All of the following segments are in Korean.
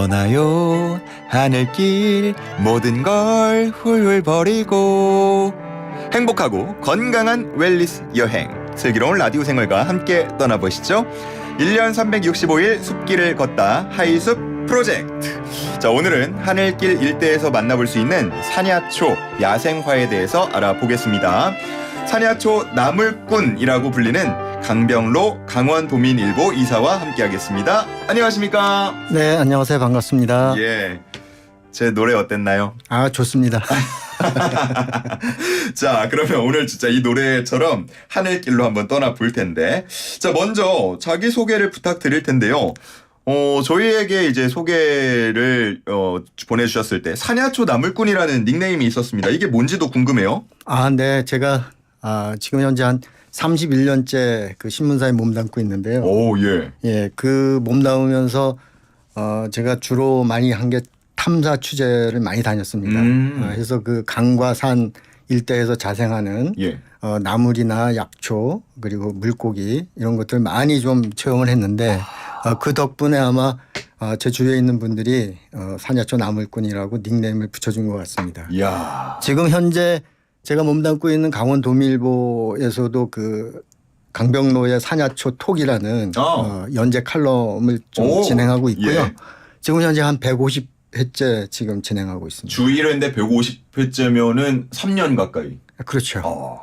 떠나요 하늘길 모든 걸 훌훌 버리고. 행복하고 건강한 웰니스 여행, 슬기로운 라디오 생활과 함께 떠나보시죠. 1년 365일 숲길을 걷다 하이숲 프로젝트. 자, 오늘은 하늘길 일대에서 만나볼 수 있는 산야초 야생화에 대해서 알아보겠습니다. 산야초 나물꾼이라고 불리는 강병로 강원도민일보 이사와 함께하겠습니다. 안녕하십니까? 네, 안녕하세요. 반갑습니다. 예, 제 노래 어땠나요? 아, 좋습니다. 자, 그러면 오늘 진짜 이 노래처럼 하늘길로 한번 떠나볼 텐데, 자, 먼저 자기소개를 부탁드릴 텐데요. 저희에게 이제 소개를 보내주셨을 때 산야초 나물꾼이라는 닉네임이 있었습니다. 이게 뭔지도 궁금해요. 아, 네. 제가 지금 현재 한 31년째 그 신문사에 몸담고 있는데요. 오, 예. 예, 그 몸담으면서 제가 주로 많이 한 게 탐사 취재를 많이 다녔습니다. 그래서 그 강과 산 일대에서 자생하는 예. 나물이나 약초 그리고 물고기 이런 것들 많이 좀 체험을 했는데 그 덕분에 아마 제 주위에 있는 분들이 산야초 나물꾼이라고 닉네임을 붙여준 것 같습니다. 이야. 지금 현재 제가 몸담고 있는 강원도민일보에서도 그 강병로의 산야초 톡이라는 연재 칼럼을 좀 오, 진행하고 있고요. 예. 지금 현재 한 150회째 지금 진행하고 있습니다. 주 1회인데 150회째면은 3년 가까이. 그렇죠.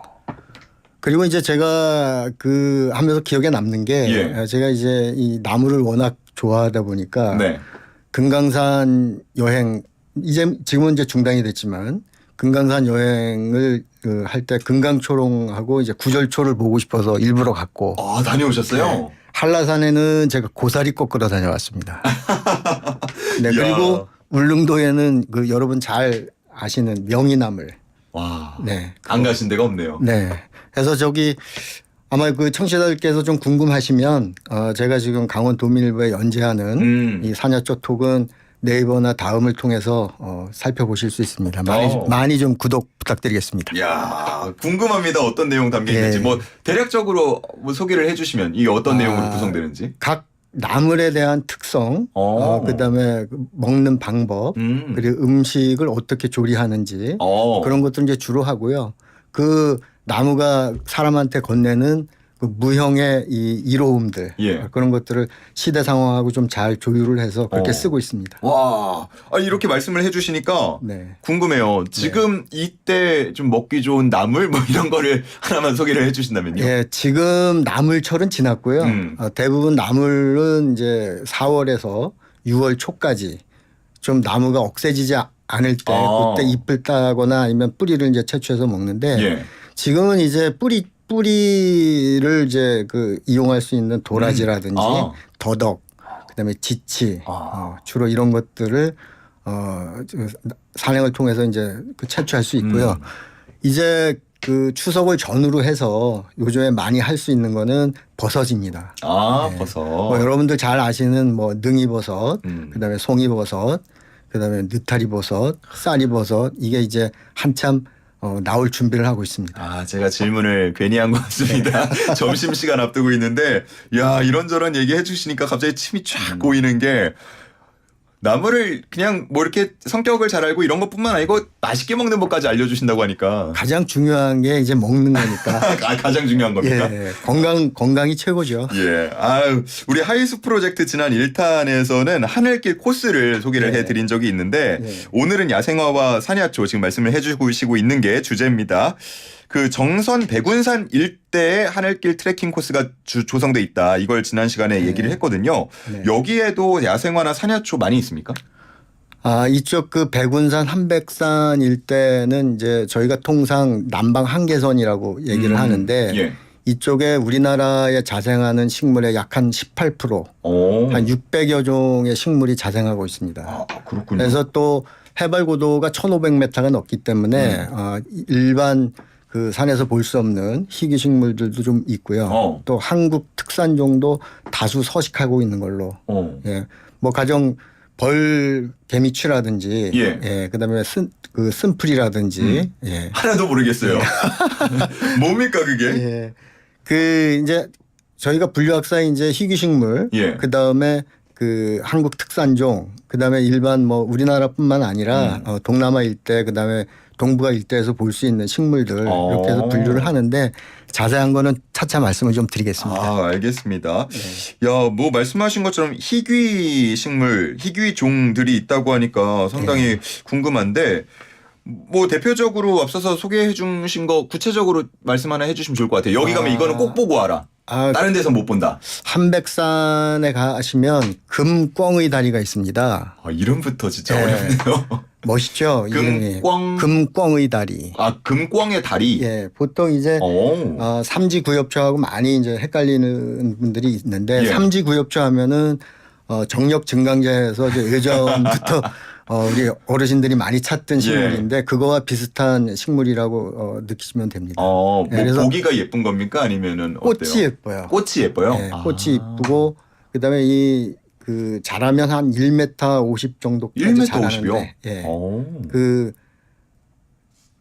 그리고 이제 제가 그 하면서 기억에 남는 게 예. 제가 이제 이 나무를 워낙 좋아하다 보니까 네. 금강산 여행 지금은 이제 중단이 됐지만 금강산 여행을 할 때 금강초롱하고 이제 구절초를 보고 싶어서 일부러 갔고. 아, 다녀오셨어요? 네. 한라산에는 제가 고사리 꺾으러 다녀왔습니다. 네, 그리고 울릉도에는 그 여러분 잘 아시는 명이나물. 와. 네. 안 가신 데가 없네요. 네. 그래서 저기 아마 그 청취자들께서 좀 궁금하시면 제가 지금 강원도민일보에 연재하는 이 산야초 톡은 네이버나 다음을 통해서 살펴보실 수 있습니다. 많이 좀 구독 부탁드리겠습니다. 이야, 궁금합니다. 어떤 내용 담겨 있는지. 예. 뭐 대략적으로 뭐 소개를 해주시면 이게 어떤 내용으로 구성되는지. 각 나물에 대한 특성, 그다음에 먹는 방법, 그리고 음식을 어떻게 조리하는지 그런 것들 이제 주로 하고요. 그 나무가 사람한테 건네는 그 무형의 이 이로움들 그런 것들을 시대 상황하고 좀 잘 조율을 해서 그렇게 쓰고 있습니다. 와, 이렇게 말씀을 해주시니까 네. 궁금해요. 지금 이때 좀 먹기 좋은 나물 뭐 이런 거를 하나만 소개를 해주신다면요. 예, 지금 나물철은 지났고요. 대부분 나물은 이제 4월에서 6월 초까지 좀 나무가 억세지지 않을 때 그때 잎을 따거나 아니면 뿌리를 이제 채취해서 먹는데 지금은 이제 뿌리를 이제 그 이용할 수 있는 도라지라든지 더덕, 그다음에 지치 주로 이런 것들을 산행을 통해서 이제 그 채취할 수 있고요. 이제 그 추석을 전후로 해서 요즘에 많이 할 수 있는 거는 버섯입니다. 네. 버섯. 뭐 여러분들 잘 아시는 뭐 능이버섯, 그다음에 송이버섯, 그다음에 느타리버섯, 쌀이버섯 이게 이제 한참 나올 준비를 하고 있습니다. 제가 질문을 괜히 한 것 같습니다. 점심시간 앞두고 있는데, 야, 이런저런 얘기 해주시니까 갑자기 침이 쫙 고이는 게, 나물을 그냥 뭐 이렇게 성격을 잘 알고 이런 것뿐만 아니고 맛있게 먹는 법까지 알려주신다고 하니까. 가장 중요한 게 이제 먹는 거니까. 가장 중요한 겁니까? 예, 건강이 최고죠. 예. 우리 하이숲 프로젝트 지난 1탄에서는 하늘길 코스를 소개를 해드린 적이 있는데, 오늘은 야생화와 산야초 지금 말씀을 해주시고 있는 게 주제입니다. 그 정선 백운산 일대에 하늘길 트레킹 코스가 조성돼 있다. 이걸 지난 시간에 얘기를 했거든요. 여기에도 야생화나 산야초 많이 있습니까? 이쪽 그 백운산 한백산 일대는 이제 저희가 통상 남방 한계선이라고 얘기를 하는데 이쪽에 우리나라에 자생하는 식물의 약 한 18%, 한 600여 종의 식물이 자생하고 있습니다. 그렇군요. 그래서 또 해발 고도가 1,500m가 넘기 때문에 일반 그 산에서 볼 수 없는 희귀 식물들도 좀 있고요. 또 한국 특산종도 다수 서식하고 있는 걸로. 예. 뭐 가령 벌 개미취라든지 그다음에 쓴풀이라든지 하나도 모르겠어요. 뭡니까 그게? 그 이제 저희가 분류학사에 이제 희귀식물 그다음에 그 한국 특산종, 그다음에 일반 뭐 우리나라뿐만 아니라 동남아 일대, 그다음에 동북아 일대에서 볼 수 있는 식물들 이렇게 해서 분류를 하는데 자세한 거는 차차 말씀을 좀 드리겠습니다. 아, 알겠습니다. 야, 뭐 말씀하신 것처럼 희귀 식물, 희귀 종들이 있다고 하니까 상당히 궁금한데 뭐 대표적으로 앞서서 소개해 주신 거 구체적으로 말씀 하나 해주시면 좋을 것 같아요. 여기 가면 이거는 꼭 보고 와라. 다른 데서 못 본다. 한백산에 가시면 금꿩의 다리가 있습니다. 아, 이름부터 진짜 어렵네요. 멋있죠? 이름이. 금꿩의 다리. 아, 금꿩의 다리. 예, 보통 이제 삼지구엽초하고 많이 이제 헷갈리는 분들이 있는데 삼지구엽초 하면은 정력 증강제에서 이제 예전부터 우리 어르신들이 많이 찾던 식물인데 그거와 비슷한 식물이라고 느끼시면 됩니다. 뭐 그래서 보기가 예쁜 겁니까? 아니면은 꽃이 어때요? 예뻐요. 꽃이 예뻐요? 네, 꽃이 예쁘고 그다음에 그 자라면 한 1m 50 정도까지 1m 자라는데 50이요? 예. 그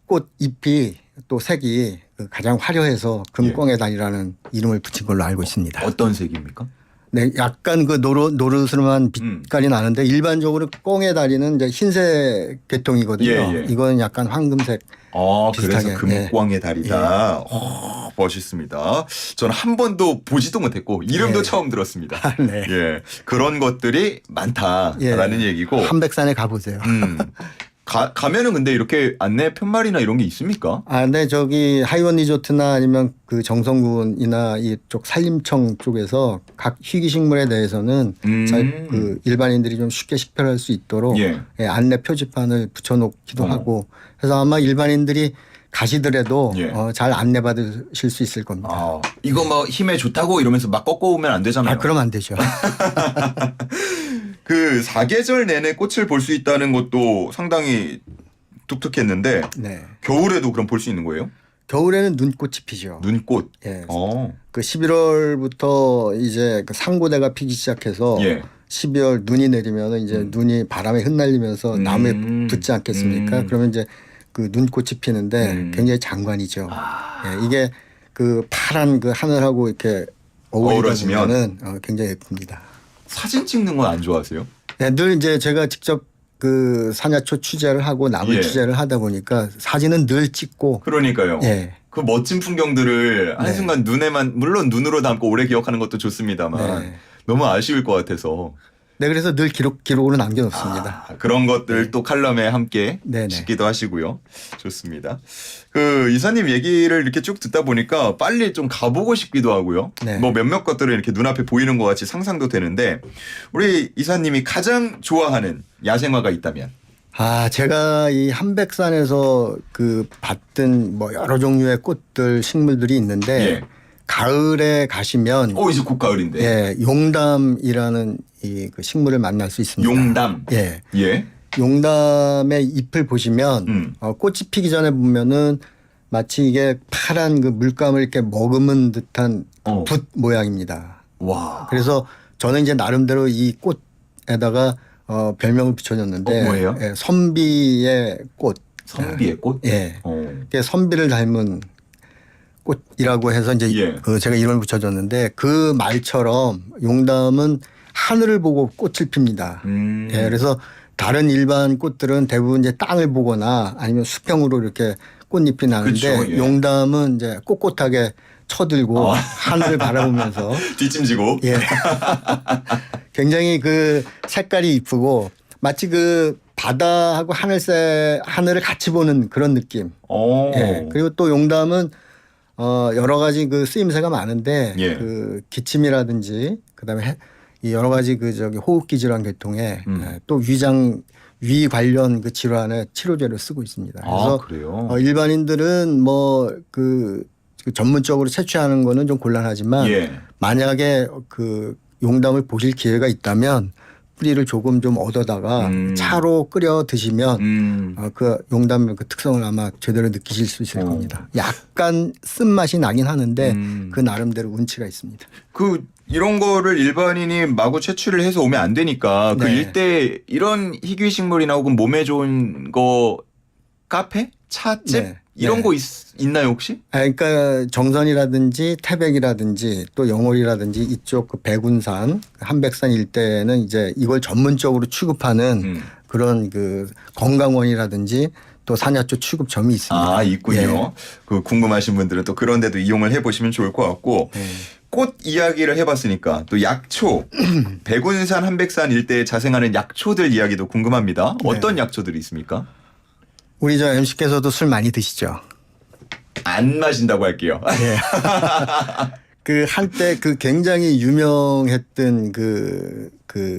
꽃 잎이 또 색이 가장 화려해서 금꿩의 다리라는 이름을 붙인 걸로 알고 있습니다. 어떤 색입니까? 네, 약간 그 노릇노릇한 빛깔이 나는데 일반적으로 꿩의 다리는 이제 흰색 계통이거든요. 이거는 약간 황금색. 비슷하게. 그래서 금꿩의 다리다. 멋있습니다. 저는 한 번도 보지도 못했고 이름도 처음 들었습니다. 네. 예, 그런 것들이 많다라는 얘기고. 한백산에 가보세요. 가면은 근데 이렇게 안내 편말이나 이런 게 있습니까? 네, 저기 하이원 리조트나 아니면 그 정성군이나 이쪽 산림청 쪽에서 각 희귀식물에 대해서는 그 일반인들이 좀 쉽게 식별할 수 있도록 안내 표지판을 붙여놓기도 하고 그래서 아마 일반인들이 가시더라도 잘 안내받으실 수 있을 겁니다. 이거 뭐 힘에 좋다고 이러면서 막 꺾어오면 안 되잖아요. 그럼 안 되죠. 그 사계절 내내 꽃을 볼 수 있다는 것도 상당히 독특했는데 겨울에도 그럼 볼 수 있는 거예요? 겨울에는 눈꽃이 피죠. 눈꽃. 예. 그 11월부터 이제 그 상고대가 피기 시작해서 12월 눈이 내리면 이제 눈이 바람에 흩날리면서 나무에 붙지 않겠습니까? 그러면 이제 그 눈꽃이 피는데 굉장히 장관이죠. 이게 그 파란 그 하늘하고 이렇게 어우러지면은 굉장히 예쁩니다. 사진 찍는 건 안 좋아하세요? 네, 늘 이제 제가 직접 그 산야초 취재를 하고 나물 취재를 하다 보니까 사진은 늘 찍고. 그러니까요. 그 멋진 풍경들을 한순간 눈에만 물론 눈으로 담고 오래 기억하는 것도 좋습니다만 너무 아쉬울 것 같아서. 네, 그래서 늘 기록으로 남겨놓습니다. 그런 것들 또 칼럼에 함께 싣기도 하시고요. 좋습니다. 그 이사님 얘기를 이렇게 쭉 듣다 보니까 빨리 좀 가보고 싶기도 하고요. 뭐 몇몇 것들은 이렇게 눈앞에 보이는 것 같이 상상도 되는데 우리 이사님이 가장 좋아하는 야생화가 있다면? 제가 이 한백산에서 그 봤던 뭐 여러 종류의 꽃들, 식물들이 있는데 가을에 가시면 이제 곧 가을인데. 용담이라는 그 식물을 만날 수 있습니다. 용담. 용담의 잎을 보시면 꽃이 피기 전에 보면은 마치 이게 파란 그 물감을 이렇게 머금은 듯한 붓 모양입니다. 와. 그래서 저는 이제 나름대로 이 꽃에다가 별명을 붙여줬는데 뭐예요? 선비의 꽃. 선비의 꽃? 선비를 닮은 꽃이라고 해서 이제 제가 이름을 붙여줬는데 그 말처럼 용담은 하늘을 보고 꽃을 핍니다. 그래서 다른 일반 꽃들은 대부분 이제 땅을 보거나 아니면 수평으로 이렇게 꽃잎이 나는데 용담은 이제 꼿꼿하게 쳐들고 하늘을 바라보면서 뒷짐지고 굉장히 그 색깔이 이쁘고 마치 그 바다하고 하늘을 같이 보는 그런 느낌. 그리고 또 용담은 여러 가지 그 쓰임새가 많은데 그 기침이라든지 그다음에 이 여러 가지 그 저기 호흡기 질환 계통에 또 위 관련 그 질환의 치료제를 쓰고 있습니다. 그래서 그래요? 일반인들은 뭐 그 전문적으로 채취하는 거는 좀 곤란하지만 만약에 그 용담을 보실 기회가 있다면 뿌리를 조금 좀 얻어다가 차로 끓여 드시면 그 용담의 그 특성을 아마 제대로 느끼실 수 있을 겁니다. 약간 쓴맛이 나긴 하는데 그 나름대로 운치가 있습니다. 이런 거를 일반인이 마구 채취를 해서 오면 안 되니까 그 일대 이런 희귀식물이나 혹은 몸에 좋은 거 카페? 차집? 이런 네. 거 있나요 혹시? 그러니까 정선이라든지 태백이라든지 또 영월이라든지 이쪽 그 백운산, 한백산 일대는 이제 이걸 전문적으로 취급하는 그런 그 건강원이라든지 또 산야초 취급점이 있습니다. 아, 있군요. 예. 그 궁금하신 분들은 또 그런 데도 이용을 해보시면 좋을 것 같고 꽃 이야기를 해봤으니까 또 약초 백운산 한백산 일대에 자생하는 약초들 이야기도 궁금합니다. 어떤 약초들이 있습니까? 우리 저 MC께서도 술 많이 드시죠? 안 마신다고 할게요. 그 한때 그 굉장히 유명했던 그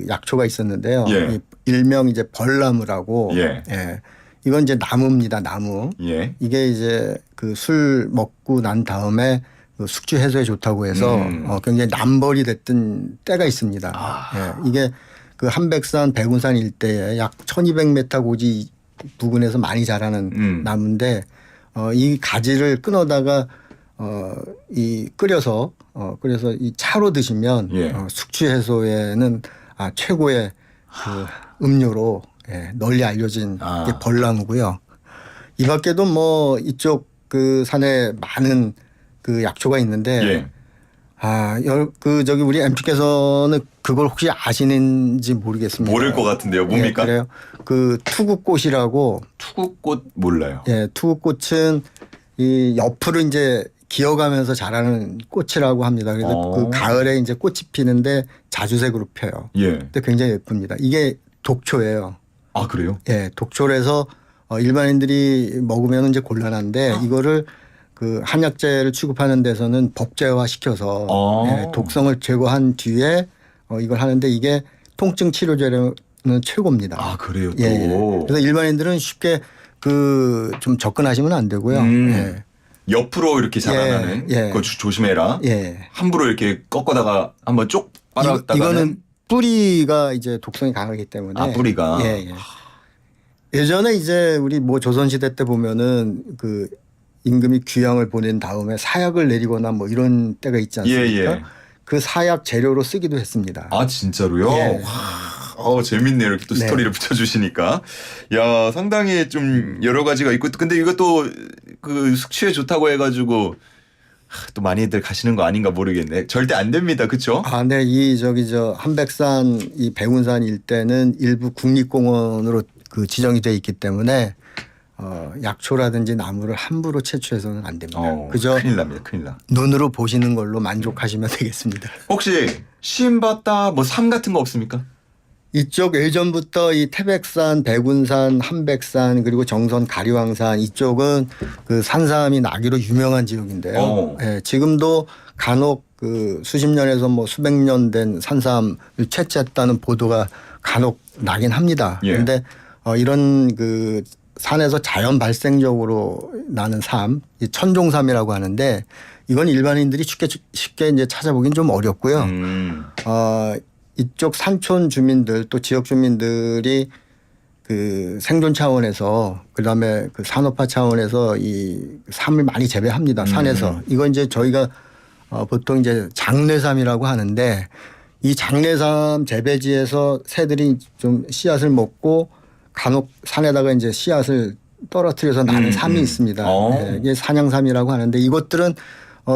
약초가 있었는데요. 예. 이 일명 이제 벌나무라고. 예. 이건 이제 나무입니다. 나무. 예. 이게 이제 그 술 먹고 난 다음에 그 숙취 해소에 좋다고 해서 굉장히 남벌이 됐던 때가 있습니다. 예. 이게 그 한백산, 백운산 일대에 약 1200m 고지 부근에서 많이 자라는 나무인데 이 가지를 끊어다가 이 끓여서 이 차로 드시면 예. 숙취 해소에는 최고의 그 음료로 널리 알려진 게 벌나무고요. 이 밖에도 뭐 이쪽 그 산에 많은 그 약초가 있는데 저기 우리 MC께서는 그걸 혹시 아시는지 모르겠습니다. 모를 것 같은데요. 뭡니까? 그래요. 그 투구꽃이라고. 투구꽃 몰라요. 예, 투구꽃은 이 옆으로 이제 기어가면서 자라는 꽃이라고 합니다. 그래서 그 가을에 이제 꽃이 피는데 자주색으로 펴요. 예. 근데 굉장히 예쁩니다. 이게 독초예요. 아, 그래요? 예, 독초라서 일반인들이 먹으면 이제 곤란한데 이거를 그 한약재를 취급하는 데서는 법제화 시켜서 독성을 제거한 뒤에 이걸 하는데 이게 통증 치료제로는 최고입니다. 아, 그래요? 또. 예. 그래서 일반인들은 쉽게 그 좀 접근하시면 안 되고요. 예. 옆으로 이렇게 자라나는 그거 조심해라. 예. 함부로 이렇게 꺾어다가 한번 쪽 빨았다가 이거는 뿌리가 이제 독성이 강하기 때문에. 뿌리가. 예. 예전에 이제 우리 뭐 조선시대 때 보면은 그 임금이 귀양을 보낸 다음에 사약을 내리거나 뭐 이런 때가 있지 않습니까? 그 사약 재료로 쓰기도 했습니다. 아, 진짜로요? 예. 재밌네요. 이렇게 또 스토리를 붙여주시니까. 야, 상당히 좀 여러 가지가 있고. 근데 이것도 그 숙취에 좋다고 해가지고 또 많이들 가시는 거 아닌가 모르겠네. 절대 안 됩니다. 그쵸? 네. 이 한백산 이 백운산 일대는 일부 국립공원으로 그 지정이 돼 있기 때문에 약초라든지 나무를 함부로 채취해서는 안 됩니다. 그저 큰일 납니다. 큰일 나. 눈으로 보시는 걸로 만족하시면 되겠습니다. 혹시 시인봤다 뭐 삶 같은 거 없습니까? 이쪽 예전부터 이 태백산, 백운산, 한백산 그리고 정선, 가리왕산 이쪽은 그 산삼이 나기로 유명한 지역인데요. 지금도 간혹 그 수십 년에서 뭐 수백 년 된 산삼을 채취했다는 보도가 간혹 나긴 합니다. 그런데 이런 그 산에서 자연 발생적으로 나는 삶, 이 천종삼이라고 하는데 이건 일반인들이 쉽게 이제 찾아보긴 좀 어렵고요. 이쪽 산촌 주민들 또 지역 주민들이 그 생존 차원에서 그다음에 그 산업화 차원에서 이 삶을 많이 재배합니다. 산에서. 이건 이제 저희가 보통 이제 장례삼이라고 하는데 이 장례삼 재배지에서 새들이 좀 씨앗을 먹고 간혹 산에다가 이제 씨앗을 떨어뜨려서 나는 삼이 있습니다. 이게 산양삼이라고 하는데 이것들은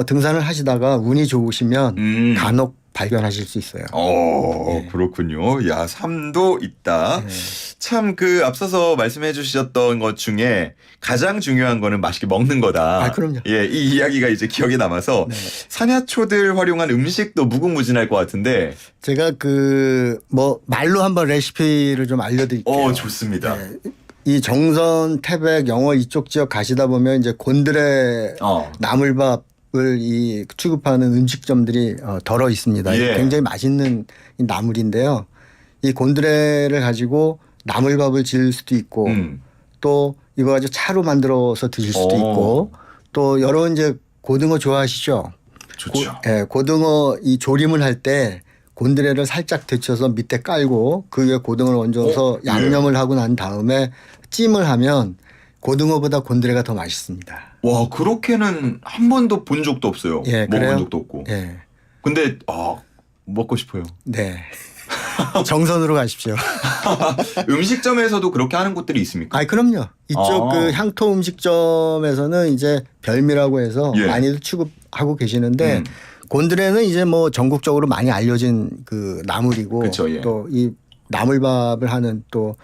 등산을 하시다가 운이 좋으시면 간혹 발견하실 수 있어요. 그렇군요. 야, 삶도 있다. 참 그 앞서서 말씀해 주셨던 것 중에 가장 중요한 거는 맛있게 먹는 거다. 그럼요. 예, 이 이야기가 이제 기억에 남아서 산야초들 활용한 음식도 무궁무진할 것 같은데 제가 그 뭐 말로 한번 레시피를 좀 알려드릴게요. 좋습니다. 이 정선, 태백, 영월 이쪽 지역 가시다 보면 이제 곤드레 나물밥을 이 취급하는 음식점들이 덜어 있습니다. 굉장히 맛있는 이 나물인데요. 이 곤드레를 가지고 나물밥을 지을 수도 있고 또 이거 가지고 차로 만들어서 드실 수도 있고 또 여러 이제 고등어 좋아하시죠? 좋죠. 고등어 이 조림을 할 때 곤드레를 살짝 데쳐서 밑에 깔고 그 위에 고등어를 얹어서 양념을 하고 난 다음에 찜을 하면 고등어보다 곤드레가 더 맛있습니다. 와, 그렇게는 한 번도 본 적도 없어요. 먹어본 적도 없고. 근데 먹고 싶어요. 네. 정선으로 가십시오. 음식점에서도 그렇게 하는 곳들이 있습니까? 아, 그럼요. 이쪽 아. 그 향토 음식점에서는 이제 별미라고 해서 예. 많이들 취급하고 계시는데 곤드레는 이제 뭐 전국적으로 많이 알려진 그 나물이고 그쵸, 예. 또 이 나물밥을 하는 또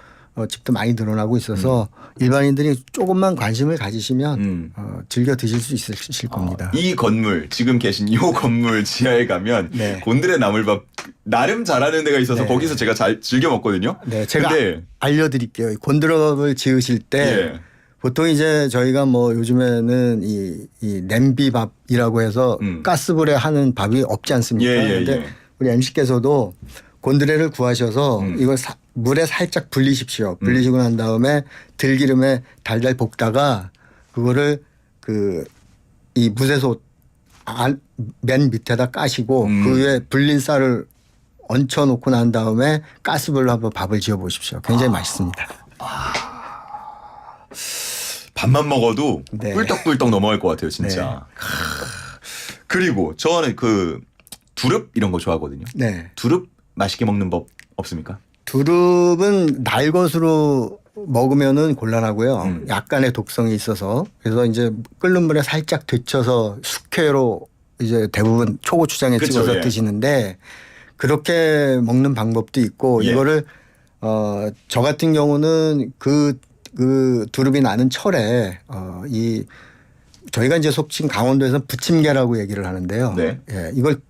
집도 많이 늘어나고 있어서 일반인들이 조금만 관심을 가지시면 즐겨 드실 수 있으실 겁니다. 이 건물 지금 계신 이 건물 지하에 가면 네. 곤드레 나물밥 나름 잘하는 데가 있어서 네. 거기서 제가 잘 즐겨 먹거든요. 네, 제가 근데 알려드릴게요. 곤드레밥을 지으실 때 예. 보통 이제 저희가 뭐 요즘에는 이 냄비밥이라고 해서 가스불에 하는 밥이 없지 않습니까? 그런데 예. 우리 MC께서도 곤드레를 구하셔서 이걸 물에 살짝 불리십시오. 불리시고 난 다음에 들기름에 달달 볶다가 그거를 그 이 무쇠솥 맨 밑에다 까시고 그 위에 불린 쌀을 얹혀 놓고 난 다음에 가스불로 한번 밥을 지어 보십시오. 굉장히 맛있습니다. 밥만 먹어도 네. 꿀떡꿀떡 넘어갈 것 같아요, 진짜. 그리고 저는 그 두릅 이런 거 좋아하거든요. 네. 두릅 맛있게 먹는 법 없습니까? 두릅은 날 것으로 먹으면은 곤란하고요. 약간의 독성이 있어서 그래서 이제 끓는 물에 살짝 데쳐서 숙회로 이제 대부분 초고추장에 그쵸, 찍어서 예. 드시는데 그렇게 먹는 방법도 있고 예. 이거를 저 같은 경우는 그 두릅이 나는 철에 이 저희가 이제 속칭 강원도에서 부침개라고 얘기를 하는데요. 네. 예, 이걸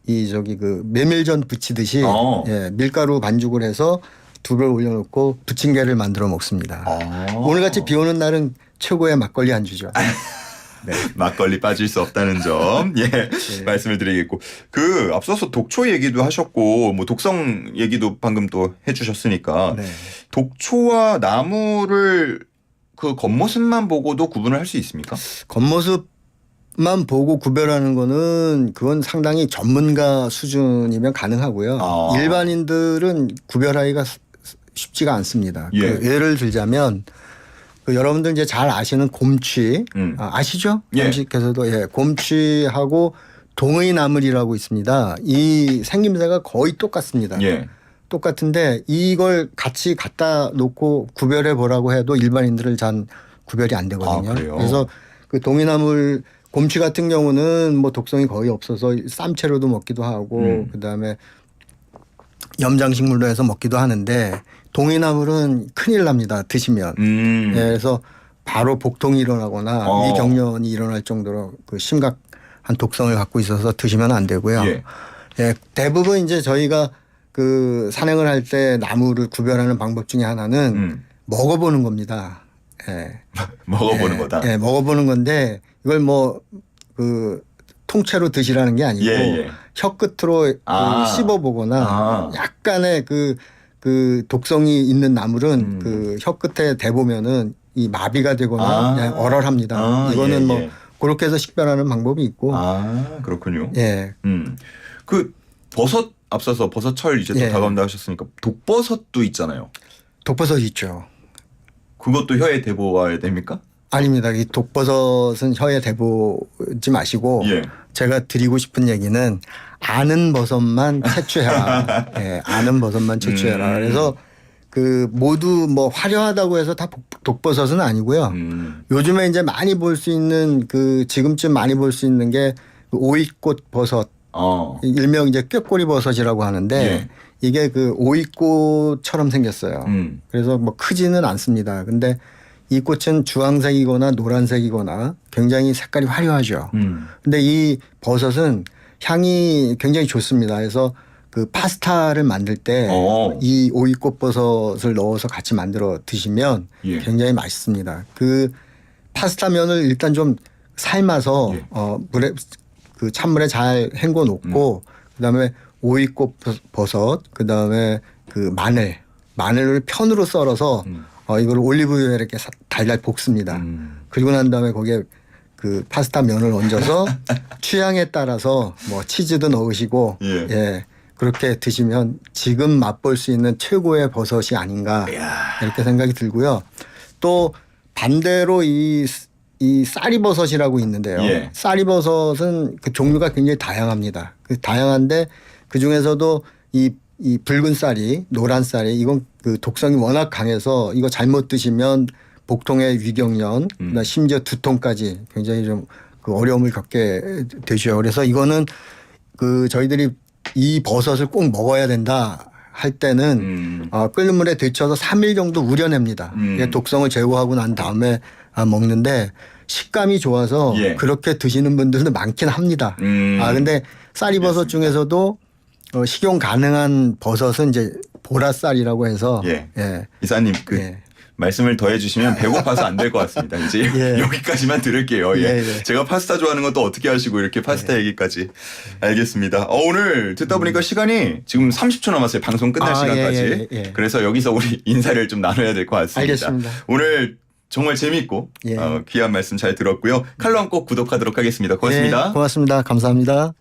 이 저기 그 메밀전 부치듯이 예, 밀가루 반죽을 해서 두릅을 올려놓고 부침개를 만들어 먹습니다. 오늘같이 비 오는 날은 최고의 막걸리 안주죠. 네. 막걸리 빠질 수 없다는 점, 예, 말씀을 드리겠고. 그, 앞서서 독초 얘기도 하셨고, 뭐, 독성 얘기도 방금 또 해주셨으니까, 네. 독초와 나무를 그 겉모습만 보고도 구분을 할 수 있습니까? 겉모습만 보고 구별하는 거는 그건 상당히 전문가 수준이면 가능하고요. 일반인들은 구별하기가 쉽지가 않습니다. 예. 그 예를 들자면 그 여러분들 이제 잘 아시는 곰취 아시죠? 예. 곰취께서도 예, 곰취하고 동의나물이라고 있습니다. 이 생김새가 거의 똑같습니다. 예. 똑같은데 이걸 같이 갖다 놓고 구별해 보라고 해도 일반인들을 잘 구별이 안 되거든요. 그래요? 그래서 그 동의나물 곰취 같은 경우는 뭐 독성이 거의 없어서 쌈채로도 먹기도 하고 그다음에 염장식물로 해서 먹기도 하는데 동의나물은 큰일 납니다. 드시면. 예, 그래서 바로 복통이 일어나거나 위경련이 일어날 정도로 그 심각한 독성을 갖고 있어서 드시면 안 되고요. 예. 예, 대부분 이제 저희가 그 산행을 할 때 나무를 구별하는 방법 중에 하나는 먹어보는 겁니다. 예. 먹어보는 거다. 예, 먹어보는 건데 이걸 뭐 그 통째로 드시라는 게 아니고 예. 혀 끝으로 씹어보거나 약간의 그 독성이 있는 나물은 그 혀 끝에 대보면은 이 마비가 되거나 얼얼합니다. 이거는 뭐 그렇게 해서 식별하는 방법이 있고. 그렇군요. 예. 그 버섯 앞서서 버섯철 이제 또 다가온다 하셨으니까 독버섯도 있잖아요. 독버섯 있죠. 그것도 혀에 대보아야 됩니까? 아닙니다. 이 독버섯은 혀에 대보지 마시고 제가 드리고 싶은 얘기는 아는 버섯만 채취해라. 예, 아는 버섯만 채취해라. 그래서 그 모두 뭐 화려하다고 해서 다 독버섯은 아니고요. 요즘에 이제 많이 볼 수 있는 그 지금쯤 많이 볼 수 있는 게 오이꽃 버섯. 일명 이제 꾀꼬리 버섯이라고 하는데 이게 그 오이꽃처럼 생겼어요. 그래서 뭐 크지는 않습니다. 근데 이 꽃은 주황색이거나 노란색이거나 굉장히 색깔이 화려하죠. 근데 이 버섯은 향이 굉장히 좋습니다. 그래서 그 파스타를 만들 때 이 오이꽃 버섯을 넣어서 같이 만들어 드시면 굉장히 맛있습니다. 그 파스타면을 일단 좀 삶아서 물에 그 찬물에 잘 헹궈 놓고 그다음에 오이꽃 버섯 그다음에 그 마늘을 편으로 썰어서 이걸 올리브유에 이렇게 달달 볶습니다. 그리고 난 다음에 거기에 그 파스타 면을 얹어서 취향에 따라서 뭐 치즈도 넣으시고 예. 그렇게 드시면 지금 맛볼 수 있는 최고의 버섯이 아닌가 이렇게 생각이 들고요. 또 반대로 이 쌀이버섯이라고 있는데요. 쌀이버섯은 그 종류가 굉장히 다양합니다. 다양한데 그 중에서도 이 이 붉은 쌀이 노란 쌀이 이건 그 독성이 워낙 강해서 이거 잘못 드시면 복통의 위경련, 심지어 두통까지 굉장히 좀 그 어려움을 겪게 되죠. 그래서 이거는 그 저희들이 이 버섯을 꼭 먹어야 된다 할 때는 끓는 물에 데쳐서 3일 정도 우려냅니다. 독성을 제거하고 난 다음에 먹는데 식감이 좋아서 예. 그렇게 드시는 분들도 많긴 합니다. 근데 쌀이버섯 중에서도 식용 가능한 버섯은 이제 보라쌀이라고 해서 예. 예. 이사님 그 예. 말씀을 더 해주시면 배고파서 안 될 것 같습니다. 이제 예. 여기까지만 들을게요. 예. 예, 예. 제가 파스타 좋아하는 건 또 어떻게 하시고 이렇게 파스타 얘기까지. 알겠습니다. 오늘 듣다 보니까 시간이 지금 30초 남았어요. 방송 끝날 시간까지. 예, 예. 그래서 여기서 우리 인사를 좀 나눠야 될 것 같습니다. 알겠습니다. 오늘 정말 재밌고 예. 귀한 말씀 잘 들었고요. 칼럼 꼭 구독하도록 하겠습니다. 고맙습니다. 예, 고맙습니다. 감사합니다.